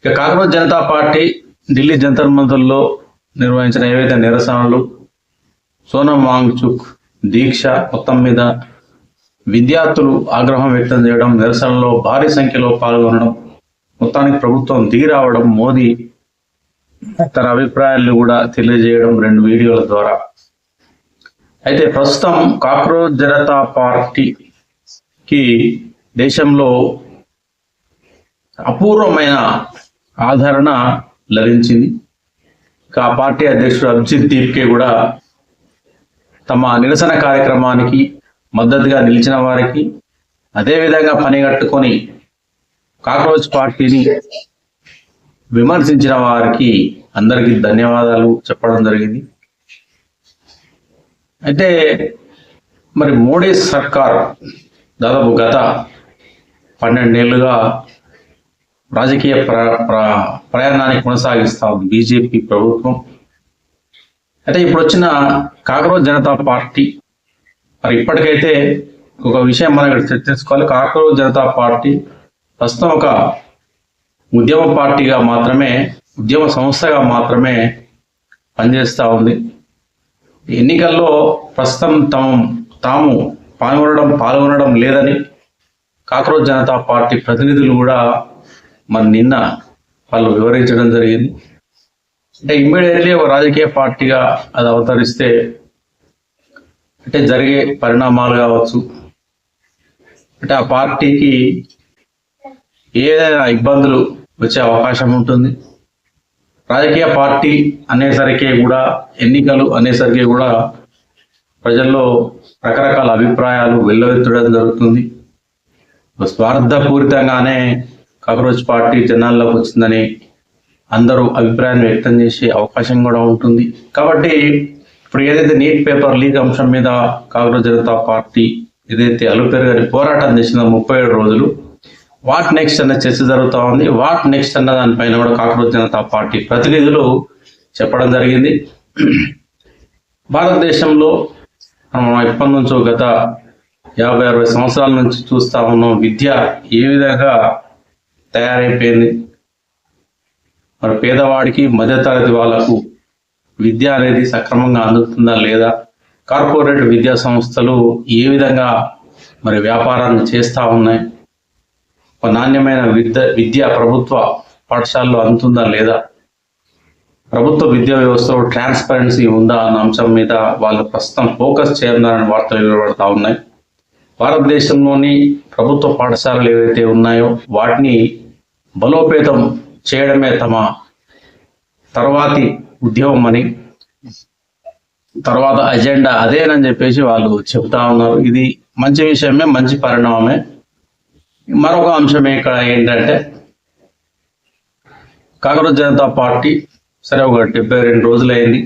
ఇక కాంగ్రెస్ జనతా పార్టీ ఢిల్లీ జంతర్ మంతర్లో నిర్వహించిన ఏవైతే నిరసనలు, సోనం వాంగ్చుక్ దీక్ష మొత్తం మీద విద్యార్థులు ఆగ్రహం వ్యక్తం చేయడం, నిరసనలో భారీ సంఖ్యలో పాల్గొనడం, మొత్తానికి ప్రభుత్వం దిగిరావడం, మోదీ తన అభిప్రాయాలను కూడా తెలియజేయడం 2 వీడియోల ద్వారా. అయితే ప్రస్తుతం కాంగ్రెస్ జనతా పార్టీకి దేశంలో అపూర్వమైన ఆదరణ లభించింది. ఆ పార్టీ అధ్యక్షుడు అభిజిత్ దీప్కే కూడా తమ నిరసన కార్యక్రమానికి మద్దతుగా నిలిచిన వారికి, అదేవిధంగా పనిగట్టుకొని కాంగ్రెస్ పార్టీని విమర్శించిన వారికి అందరికీ ధన్యవాదాలు చెప్పడం జరిగింది. అయితే మరి మోడీ సర్కార్ దాదాపు గత 12 ఏళ్లుగా రాజకీయ ప్రయాణాన్ని కొనసాగిస్తా ఉంది బీజేపీ ప్రభుత్వం. అయితే ఇప్పుడు వచ్చిన కాంగ్రెస్ జనతా పార్టీ మరి ఇప్పటికైతే ఒక విషయం మనం ఇక్కడ చర్చించుకోవాలి. కాంగ్రెస్ జనతా పార్టీ ప్రస్తుతం ఒక ఉద్యమ పార్టీగా మాత్రమే, ఉద్యమ సంస్థగా మాత్రమే పనిచేస్తూ ఉంది. ఎన్నికల్లో ప్రస్తుతం తాము పాల్గొనడం లేదని కాంగ్రెస్ జనతా పార్టీ ప్రతినిధులు కూడా మరి నిన్న వాళ్ళు వివరించడం జరిగింది. అంటే ఇమ్మీడియట్లీ ఒక రాజకీయ పార్టీగా అది అవతరిస్తే అంటే జరిగే పరిణామాలు కావచ్చు, అంటే ఆ పార్టీకి ఏదైనా ఇబ్బందులు వచ్చే అవకాశం ఉంటుంది. రాజకీయ పార్టీ అనేసరికి కూడా, ఎన్నికలు అనేసరికి కూడా ప్రజల్లో రకరకాల అభిప్రాయాలు వెల్లువెత్తడం జరుగుతుంది. స్వార్థపూరితంగానే కాంగ్రెస్ పార్టీ జనాల్లోకి వచ్చిందని అందరూ అభిప్రాయాన్ని వ్యక్తం చేసే అవకాశం కూడా ఉంటుంది. కాబట్టి ఇప్పుడు ఏదైతే నీట్ పేపర్ లీక్ అంశం మీద కాంగ్రెస్ జనతా పార్టీ ఏదైతే అలుపెరుగని పోరాటం చేసిందో 37 రోజులు, వాట్ నెక్స్ట్ అనే చర్చ జరుగుతూ ఉంది. వాట్ నెక్స్ట్ అన్న దానిపైన కూడా కాంగ్రెస్ జనతా పార్టీ ప్రతినిధులు చెప్పడం జరిగింది. భారతదేశంలో మనం ఎప్పటి నుంచో గత 50-60 సంవత్సరాల నుంచి చూస్తూ ఉన్నాం విద్య ఏ విధంగా తయారైపోయింది. మరి పేదవాడికి, మధ్యతరగతి వాళ్లకు విద్య అనేది సక్రమంగా అందుతుందా లేదా, కార్పొరేట్ విద్యా సంస్థలు ఏ విధంగా మరి వ్యాపారాన్ని చేస్తూ ఉన్నాయి, నాణ్యమైన విద్య ప్రభుత్వ పాఠశాలలో అందుతుందా లేదా, ప్రభుత్వ విద్యా వ్యవస్థలో ట్రాన్స్పరెన్సీ ఉందా అన్న అంశం మీద వాళ్ళు ప్రస్తుతం ఫోకస్ చేయాలని వార్తలు వెలువడుతూ ఉన్నాయి. భారతదేశంలోని ప్రభుత్వ పాఠశాలలు ఏవైతే ఉన్నాయో వాటిని బలోపేతం చేయడమే తమ తర్వాతి ఉద్యమం అని, తర్వాత అజెండా అదేనని చెప్పేసి వాళ్ళు చెబుతా ఉన్నారు. ఇది మంచి విషయమే, మంచి పరిణామమే. మరొక అంశమే ఇక్కడ ఏంటంటే కాంగ్రెస్ జనతా పార్టీ సరే ఒక 72 రోజులైంది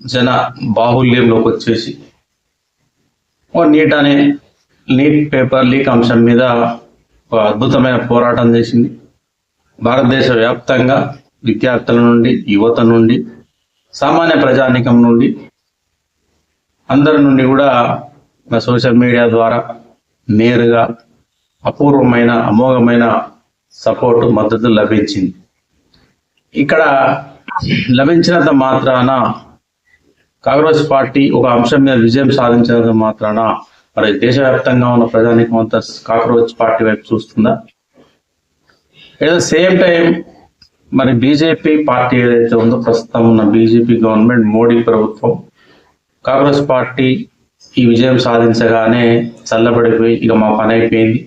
జన బాహుల్యంలోకి వచ్చేసి నీట్ పేపర్ లీక్ అంశం మీద ఒక అద్భుతమైన పోరాటం చేసింది. భారతదేశ వ్యాప్తంగా విద్యార్థుల నుండి, యువత నుండి, సామాన్య ప్రజానీకం నుండి, అందరి నుండి కూడా సోషల్ మీడియా ద్వారా నేరుగా అపూర్వమైన, అమోఘమైన సపోర్టు, మద్దతు లభించింది. ఇక్కడ లభించినంత మాత్రాన కాంగ్రెస్ పార్టీ ఒక అంశం మీద విజయం సాధించినంత మాత్రాన మరి దేశవ్యాప్తంగా ఉన్న ప్రజానీకం అంతా కాంగ్రెస్ పార్టీ వైపు చూస్తుందా? ఎట్ ద సేమ్ టైం మరి బీజేపీ పార్టీ ఏదైతే ఉందో, ప్రస్తుతం ఉన్న బీజేపీ గవర్నమెంట్, మోడీ ప్రభుత్వం కాంగ్రెస్ పార్టీ ఈ విజయం సాధించగానే చల్లబడిపోయి ఇక మా పని అయిపోయింది,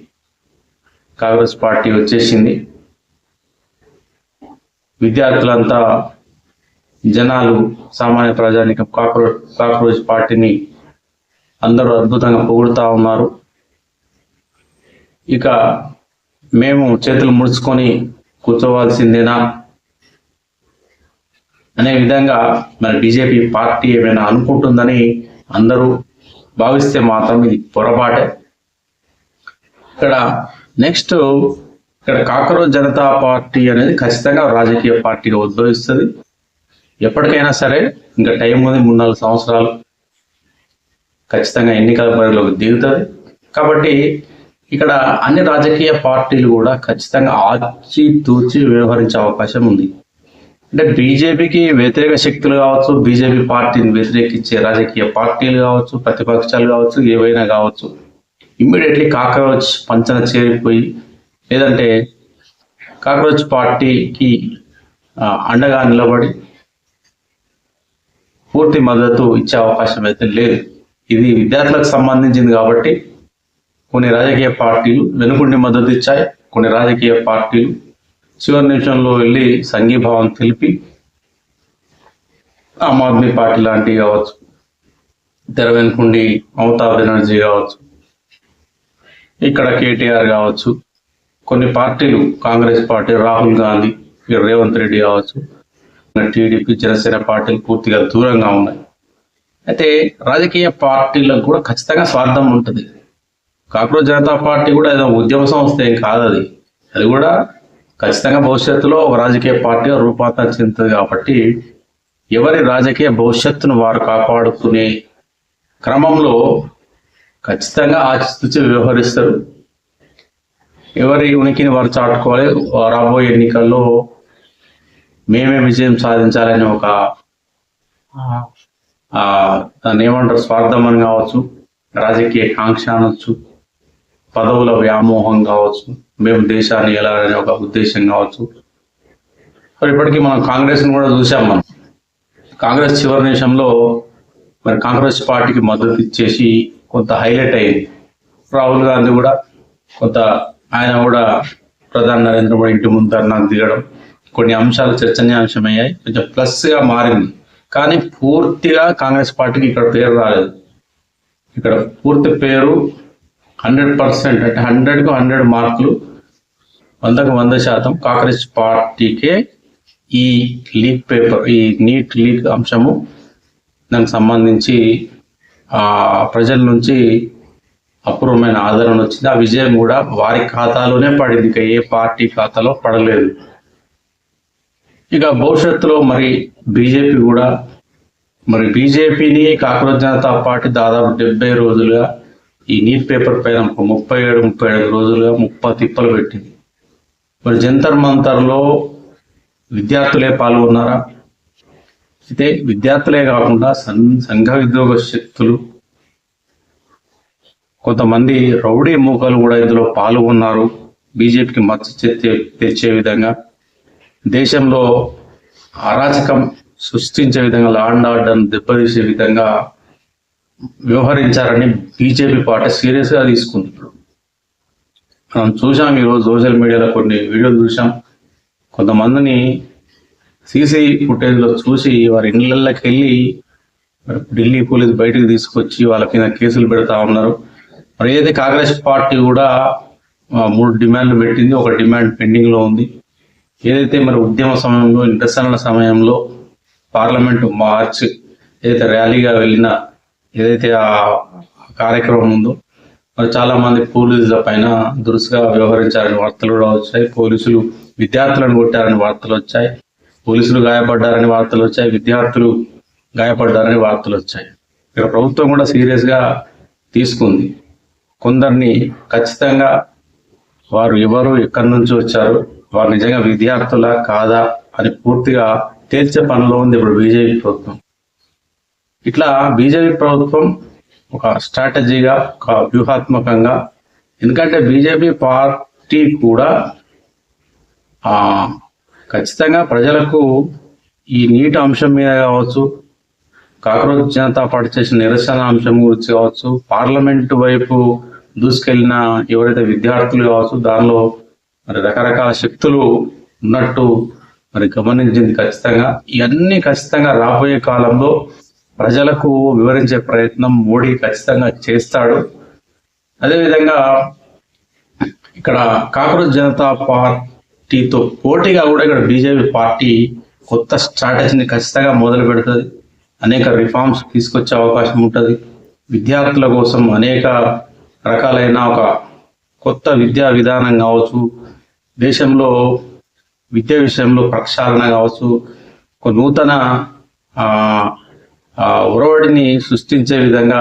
కాంగ్రెస్ పార్టీ వచ్చేసింది, విద్యార్థులంతా, జనాలు, సామాన్య ప్రజానీకం కాంగ్రెస్ పార్టీని అందరూ అద్భుతంగా పొగుడుతూ ఉన్నారు, ఇక మేము చేతులు ముడుచుకొని కూర్చోవాల్సిందేనా అనే విధంగా మరి బీజేపీ పార్టీ ఏమైనా అనుకుంటుందని అందరూ భావిస్తే మాత్రం ఇది పొరపాటే. ఇక్కడ నెక్స్ట్ కాంగ్రెస్ జనతా పార్టీ అనేది ఖచ్చితంగా రాజకీయ పార్టీగా ఉద్భవిస్తుంది. ఎప్పటికైనా సరే ఇంకా టైం ఉంది, 3-4 సంవత్సరాలు ఖచ్చితంగా ఎన్నికల బరిలోకి దిగుతుంది. కాబట్టి ఇక్కడ అన్ని రాజకీయ పార్టీలు కూడా ఖచ్చితంగా ఆచితూచి వ్యవహరించే అవకాశం ఉంది. అంటే బీజేపీకి వ్యతిరేక శక్తులు కావచ్చు, బీజేపీ పార్టీని వ్యతిరేకించే రాజకీయ పార్టీలు కావచ్చు, ప్రతిపక్షాలు కావచ్చు, ఏవైనా కావచ్చు, ఇమ్మీడియట్లీ కాక్రోచ్ పంచన చేరిపోయి లేదంటే కాక్రోచ్ పార్టీకి అండగా నిలబడి పూర్తి మద్దతు ఇచ్చే అవకాశం అయితే లేదు. ఇది విద్యార్థులకు సంబంధించింది కాబట్టి కొన్ని రాజకీయ పార్టీలు వెనుకుండి మద్దతు ఇచ్చాయి, కొన్ని రాజకీయ పార్టీలు చివరి నిమిషంలో వెళ్ళి సంఘీభావం తెలిపి ఆమ్ ఆద్మీ పార్టీ లాంటివి కావచ్చు, తెర వెనుకుండి మమతా బెనర్జీ కావచ్చు, ఇక్కడ కేటీఆర్ కావచ్చు, కొన్ని పార్టీలు కాంగ్రెస్ పార్టీ రాహుల్ గాంధీ, రేవంత్ రెడ్డి కావచ్చు, టీడీపీ జనసేన పార్టీలు పూర్తిగా దూరంగా ఉన్నాయి. అయితే రాజకీయ పార్టీలకు కూడా ఖచ్చితంగా స్వార్థం ఉంటుంది. కాక్రోచ్ జనతా పార్టీ కూడా ఏదో ఉద్యమ సంస్థ ఏం కాదు, అది కూడా ఖచ్చితంగా భవిష్యత్తులో ఒక రాజకీయ పార్టీగా రూపాంతరం చెందుతుంది. కాబట్టి ఎవరి రాజకీయ భవిష్యత్తును వారు కాపాడుకునే క్రమంలో ఖచ్చితంగా ఆచితూచి వ్యవహరిస్తారు. ఎవరి ఉనికిని వారు చాటుకోవాలి. రాబోయే ఎన్నికల్లో మేమే విజయం సాధించాలని ఒక దాన్ని ఏమంటారు, స్వార్థం అని కావచ్చు, రాజకీయ కాంక్ష అనొచ్చు, పదవుల వ్యామోహం కావచ్చు, మేము దేశాన్ని ఎలాగనే ఒక ఉద్దేశం కావచ్చు. ఇప్పటికీ మనం కాంగ్రెస్ని కూడా చూసాం. మనం కాంగ్రెస్ చివరి నిమిషంలో మరి కాంగ్రెస్ పార్టీకి మద్దతు ఇచ్చేసి కొంత హైలైట్ అయింది. రాహుల్ గాంధీ కూడా కొంత ఆయన కూడా ప్రధాని నరేంద్ర మోడీ ఇంటి ముందు ధర్నాకు దిగడం, కొన్ని అంశాలు చర్చనీయాంశమయ్యాయి, కొంచెం ప్లస్గా మారింది. కానీ పూర్తిగా కాంగ్రెస్ పార్టీకి ఇక్కడ పేరు రాలేదు. ఇక్కడ పూర్తి పేరు 100%, అంటే 100కు 100 మార్కులు, 100కు 100% కాంగ్రెస్ పార్టీకే ఈ లీక్ పేపర్, ఈ నీట్ లీక్ అంశము దానికి సంబంధించి ప్రజల నుంచి అపూర్వమైన ఆదరణ వచ్చింది. ఆ విజయం కూడా వారి ఖాతాలోనే పడింది, ఇక ఏ పార్టీ ఖాతాలో పడలేదు. ఇక భవిష్యత్తులో మరి బీజేపీ కూడా, మరి బీజేపీని కాక్రోచ్ జనతా పార్టీ దాదాపు 70 రోజులుగా ఈ నీట్ పేపర్ పైన 37 రోజులుగా 30 తిప్పలు పెట్టింది. మరి జంతర్ మంతర్లో విద్యార్థులే పాల్గొన్నారా? అయితే విద్యార్థులే కాకుండా సంఘ విద్రోహ శక్తులు, కొంతమంది రౌడీ మూకలు కూడా ఇందులో పాల్గొన్నారు. బీజేపీకి మచ్చ తెచ్చే విధంగా, దేశంలో అరాచకం సృష్టించే విధంగా, లా అండ్ ఆర్డర్ను దెబ్బతీసే విధంగా వ్యవహరించారని బీజేపీ పార్టీ సీరియస్గా తీసుకుంది. మనం చూసాం, ఈరోజు సోషల్ మీడియాలో కొన్ని వీడియోలు చూసాం. కొంతమందిని సీసీ ఫుటేజ్లో చూసి వారి ఇళ్ళకి వెళ్ళి ఢిల్లీ పోలీసు బయటకు తీసుకొచ్చి వాళ్ళ మీద కేసులు పెడతా ఉన్నారు. మరి ఏదైతే కాంగ్రెస్ పార్టీ కూడా 3 డిమాండ్లు పెట్టింది, ఒక డిమాండ్ పెండింగ్లో ఉంది. ఏదైతే మరి ఉద్యమ సమయంలో, నిరసనల సమయంలో పార్లమెంటు మార్చ్ ఏదైతే ర్యాలీగా వెళ్ళిన ఏదైతే ఆ కార్యక్రమం ఉందో, మరి చాలా మంది పోలీసుల పైన దురుసుగా వ్యవహరించారని వార్తలు కూడా వచ్చాయి. పోలీసులు విద్యార్థులను కొట్టారని వార్తలు వచ్చాయి, పోలీసులు గాయపడ్డారని వార్తలు వచ్చాయి, విద్యార్థులు గాయపడ్డారని వార్తలు వచ్చాయి. ఇక్కడ ప్రభుత్వం కూడా సీరియస్గా తీసుకుంది. కొందరిని ఖచ్చితంగా వారు ఎవరు, ఎక్కడి నుంచి వచ్చారు, వారు నిజంగా విద్యార్థులా కాదా అని పూర్తిగా తేల్చే పనిలో ఉంది ఇప్పుడు బీజేపీ ప్రభుత్వం. ఇట్లా బీజేపీ ప్రభుత్వం ఒక స్ట్రాటజీగా, ఒక వ్యూహాత్మకంగా, ఎందుకంటే బీజేపీ పార్టీ కూడా ఖచ్చితంగా ప్రజలకు ఈ నీటి అంశం మీద కావచ్చు, కాక్రోచ్ జనతా పార్టీ చేసిన నిరసన అంశం గురించి కావచ్చు, పార్లమెంటు వైపు దూసుకెళ్లిన ఎవరైతే విద్యార్థులు కావచ్చు, దానిలో మరి రకరకాల శక్తులు ఉన్నట్టు మరి గమనించింది. ఖచ్చితంగా ఇవన్నీ ఖచ్చితంగా రాబోయే కాలంలో ప్రజలకు వివరించే ప్రయత్నం మోడీ ఖచ్చితంగా చేస్తాడు. అదేవిధంగా ఇక్కడ కాక్రోచ్ జనతా పార్టీతో పోటీగా కూడా ఇక్కడ బీజేపీ పార్టీ కొత్త స్ట్రాటజీని ఖచ్చితంగా మొదలు పెడుతుంది. అనేక రిఫార్మ్స్ తీసుకొచ్చే అవకాశం ఉంటుంది. విద్యార్థుల కోసం అనేక రకాలైన ఒక కొత్త విద్యా విధానం కావచ్చు, దేశంలో విద్య విషయంలో ప్రక్షాళన కావచ్చు, ఒక నూతన ఒరవడిని సృష్టించే విధంగా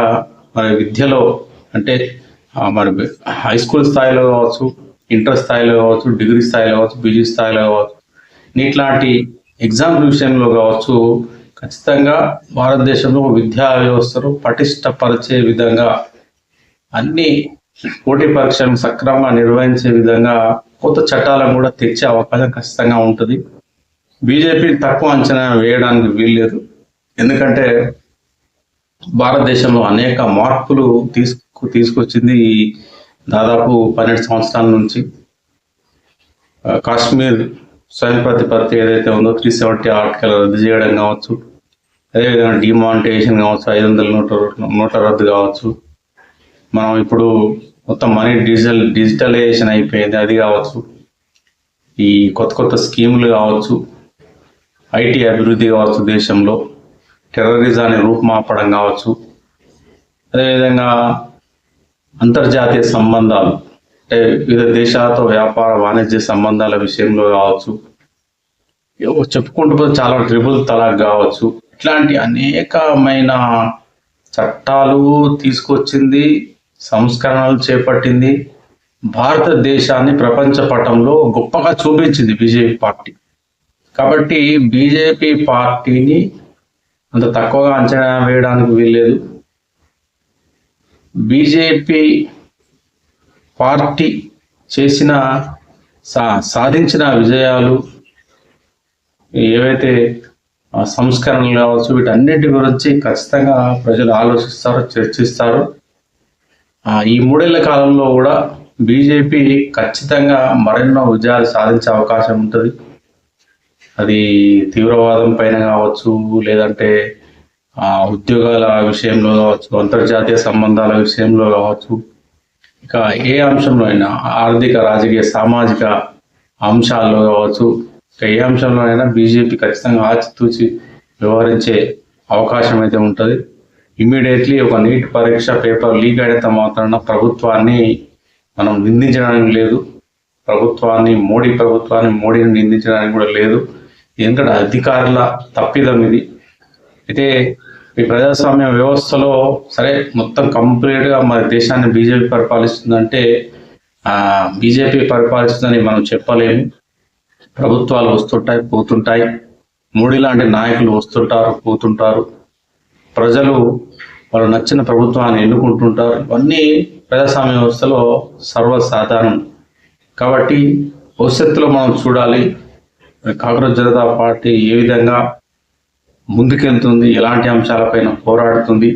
మరి విద్యలో, అంటే మరి హై స్కూల్ స్థాయిలో కావచ్చు, ఇంటర్ స్థాయిలో కావచ్చు, డిగ్రీ స్థాయిలో కావచ్చు, పీజీ స్థాయిలో కావచ్చు, ఇట్లాంటి ఎగ్జామ్ విషయంలో కావచ్చు, ఖచ్చితంగా భారతదేశంలో విద్యా వ్యవస్థను పటిష్టపరిచే విధంగా అన్ని పోటీ పరీక్షలను సక్రమంగా నిర్వహించే విధంగా కొత్త చట్టాలను కూడా తెచ్చే అవకాశం ఖచ్చితంగా ఉంటుంది. బీజేపీ తక్కువ అంచనా వేయడానికి వీల్లేదు. ఎందుకంటే భారతదేశంలో అనేక మార్పులు తీసుకొచ్చింది దాదాపు 12 సంవత్సరాల నుంచి. కాశ్మీర్ స్వయం ప్రతిపత్తి ఏదైతే ఉందో 370 ఆర్టికల్ రద్దు చేయడం కావచ్చు, అదేవిధంగా డిమానిటైజేషన్ కావచ్చు, 500 నోట్ల రద్దు కావచ్చు, మనం ఇప్పుడు మొత్తం మనీ డిజిటలైజేషన్ అయిపోయింది, అది కావచ్చు, ఈ కొత్త స్కీములు కావచ్చు, ఐటీ అభివృద్ధి కావచ్చు, దేశంలో టెర్రరిజాన్ని రూపుమాపడం కావచ్చు, అదేవిధంగా అంతర్జాతీయ సంబంధాలు అంటే వివిధ దేశాలతో వ్యాపార వాణిజ్య సంబంధాల విషయంలో కావచ్చు, చెప్పుకుంటూ పోతే చాలా ట్రిపుల్ తలాక్ కావచ్చు, ఇట్లాంటి అనేకమైన చట్టాలు తీసుకొచ్చింది, సంస్కరణలు చేపట్టింది, భారతదేశాన్ని ప్రపంచ పటంలో గొప్పగా చూపించింది బీజేపీ పార్టీ. కాబట్టి బీజేపీ పార్టీని అంత తక్కువగా అంచనా వేయడానికి వీల్లేదు. బీజేపీ పార్టీ చేసిన సాధించిన విజయాలు ఏవైతే సంస్కరణలు కావచ్చు, వీటన్నిటి గురించి ఖచ్చితంగా ప్రజలు ఆలోచిస్తారు, చర్చిస్తారు. ఈ 3 ఏళ్ల కాలంలో కూడా బీజేపీ ఖచ్చితంగా మరెన్నో విజయాలు సాధించే అవకాశం ఉంటుంది. అది తీవ్రవాదం పైన కావచ్చు, లేదంటే ఉద్యోగాల విషయంలో కావచ్చు, అంతర్జాతీయ సంబంధాల విషయంలో కావచ్చు, ఇక ఏ అంశంలో అయినా ఆర్థిక, రాజకీయ, సామాజిక అంశాల్లో కావచ్చు, ఇక ఏ అంశంలో అయినా బీజేపీ ఖచ్చితంగా ఆచితూచి వ్యవహరించే అవకాశం అయితే ఉంటుంది. ఇమ్మీడియట్లీ ఒక నీట్ పరీక్ష పేపర్ లీక్ అయినంత మాత్రాన ప్రభుత్వాన్ని మనం నిందించడానికి లేదు, మోడీని నిందించడానికి కూడా లేదు. ఎందుకంటే అధికారుల తప్పిదం ఇది. అయితే ఈ ప్రజాస్వామ్య వ్యవస్థలో సరే మొత్తం కంప్లీట్గా మన దేశాన్ని బీజేపీ పరిపాలిస్తుందంటే బీజేపీ పరిపాలిస్తుందని మనం చెప్పలేము. ప్రభుత్వాలు వస్తుంటాయి, పోతుంటాయి, మోడీ లాంటి నాయకులు వస్తుంటారు, పోతుంటారు, ప్రజలు వాళ్ళు నచ్చిన ప్రభుత్వాన్ని ఎన్నుకుంటుంటారు. ఇవన్నీ ప్రజాస్వామ్య వ్యవస్థలో సర్వసాధారణం. కాబట్టి భవిష్యత్తులో మనం చూడాలి కాంగ్రెస్ జనతా పార్టీ ఏ విధంగా ముందుకెళ్తుంది, ఎలాంటి అంశాలపైన పోరాడుతుంది,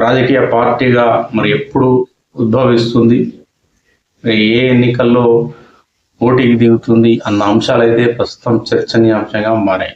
రాజకీయ పార్టీగా మరి ఎప్పుడు ఉద్భవిస్తుంది, ఏ ఎన్నికల్లో పోటీకి దిగుతుంది అన్న అంశాలైతే ప్రస్తుతం చర్చనీయాంశంగా మారాయి.